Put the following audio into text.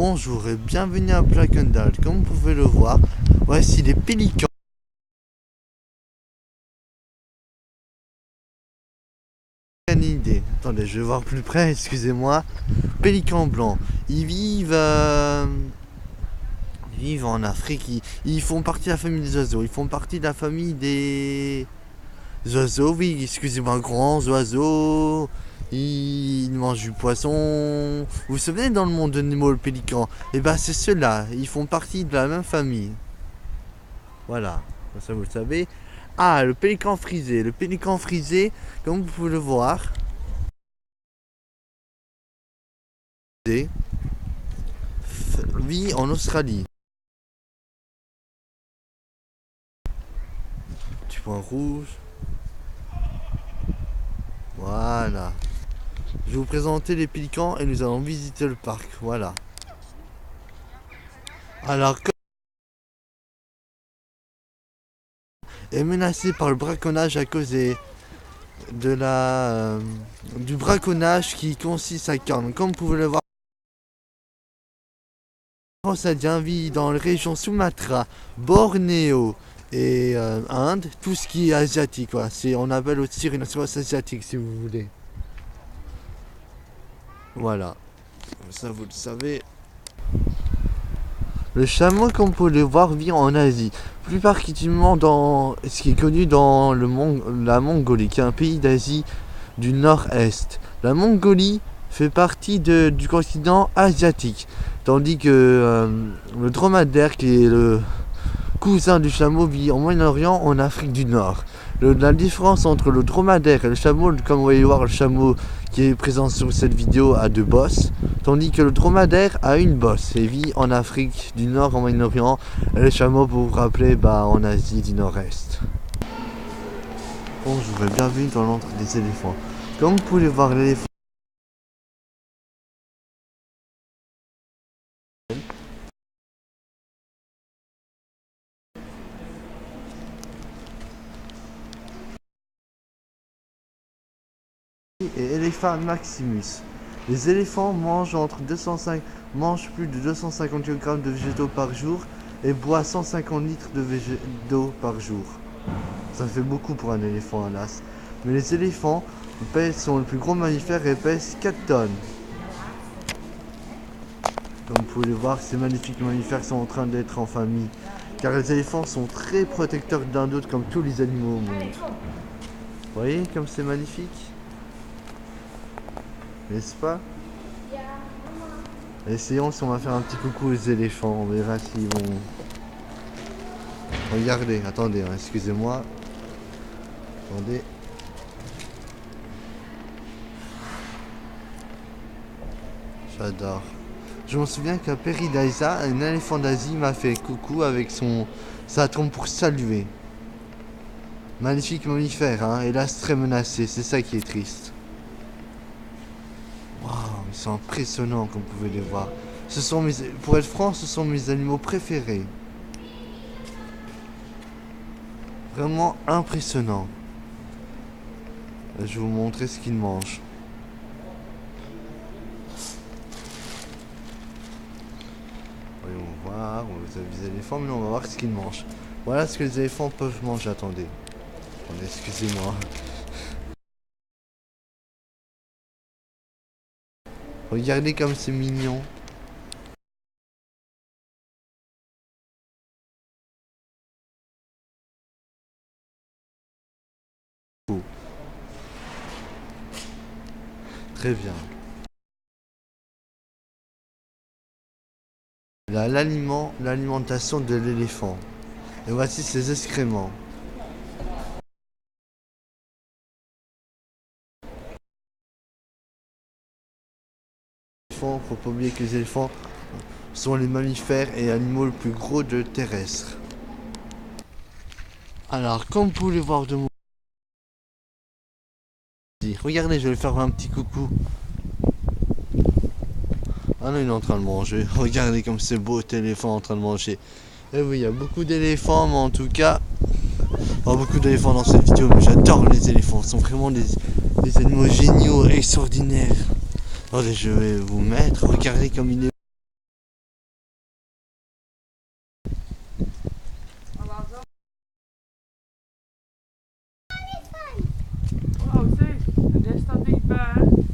Bonjour et bienvenue à Blackendal. Comme vous pouvez le voir, voici les pélicans. Une idée. Attendez, je vais voir plus près, excusez-moi. Pélicans blancs. Ils vivent en Afrique. Ils font partie de la famille des oiseaux. Ils font partie de la famille des oiseaux, oui, excusez-moi, grands oiseaux. Ils mangent du poisson. Vous vous souvenez dans le monde de Nemo le pélican? Et ben c'est ceux-là, ils font partie de la même famille. Voilà, ça vous le savez. Ah, le pélican frisé. Le pélican frisé, comme vous pouvez le voir, vit en Australie. Petit point rouge. Voilà. Je vais vous présenter les pélicans et nous allons visiter le parc. Voilà. Alors, est menacé par le braconnage à cause du braconnage qui consiste à corne. Comme vous pouvez le voir, ça vit dans les régions Sumatra, Bornéo et Inde, tout ce qui est asiatique. Voilà. On appelle aussi rhinocéros asiatique si vous voulez. Voilà, ça vous le savez. Le chameau, comme vous pouvez le voir, vit en Asie, plus particulièrement dans ce qui est connu dans la Mongolie, qui est un pays d'Asie du Nord-Est. La Mongolie fait partie du continent asiatique, tandis que le dromadaire, qui est le cousin du chameau, vit en Moyen-Orient, en Afrique du Nord. La différence entre le dromadaire et le chameau, comme vous voyez voir, le chameau qui est présent sur cette vidéo a 2 bosses, tandis que le dromadaire a une bosse et vit en Afrique du Nord, en Moyen-Orient, et le chameau, pour vous rappeler, en Asie du Nord-Est. Bonjour et bienvenue dans l'entrée des éléphants. Comme vous pouvez voir, l'éléphant et Elephant Maximus. Les éléphants mangent plus de 250 kg de végétaux par jour et boivent 150 litres d'eau par jour. Ça fait beaucoup pour un éléphant, hélas. Mais les éléphants sont le plus gros mammifère et pèsent 4 tonnes. Comme vous pouvez le voir, ces magnifiques mammifères sont en train d'être en famille. Car les éléphants sont très protecteurs d'un d'autre comme tous les animaux au monde. Vous voyez comme c'est magnifique? N'est-ce pas? Essayons si on va faire un petit coucou aux éléphants, on verra s'ils vont... Regardez, attendez, excusez-moi. Attendez. J'adore. Je me souviens qu'à Peridaisa, un éléphant d'Asie m'a fait coucou avec sa trompe pour saluer. Magnifique mammifère, hein, hélas très menacé, c'est ça qui est triste. Waouh, ils sont impressionnants comme vous pouvez les voir. Pour être franc, ce sont mes animaux préférés. Vraiment impressionnant. Je vais vous montrer ce qu'ils mangent. Voyons voir, vous avez les éléphants, mais on va voir ce qu'ils mangent. Voilà ce que les éléphants peuvent manger, attendez. Excusez-moi. Regardez comme c'est mignon. Très bien. Là, l'alimentation de l'éléphant. Et voici ses excréments. Faut pas oublier que les éléphants sont les mammifères et animaux les plus gros de terrestres. Alors, comme vous pouvez voir de mon... Regardez, je vais lui faire un petit coucou. Ah non, il est en train de manger. Regardez comme c'est beau cet éléphant en train de manger. Et oui, il y a beaucoup d'éléphants, mais en tout cas... beaucoup d'éléphants dans cette vidéo, mais j'adore les éléphants. Ils sont vraiment des animaux géniaux, extraordinaires. Attendez, je vais vous mettre. Regardez comme il est... Bye bye.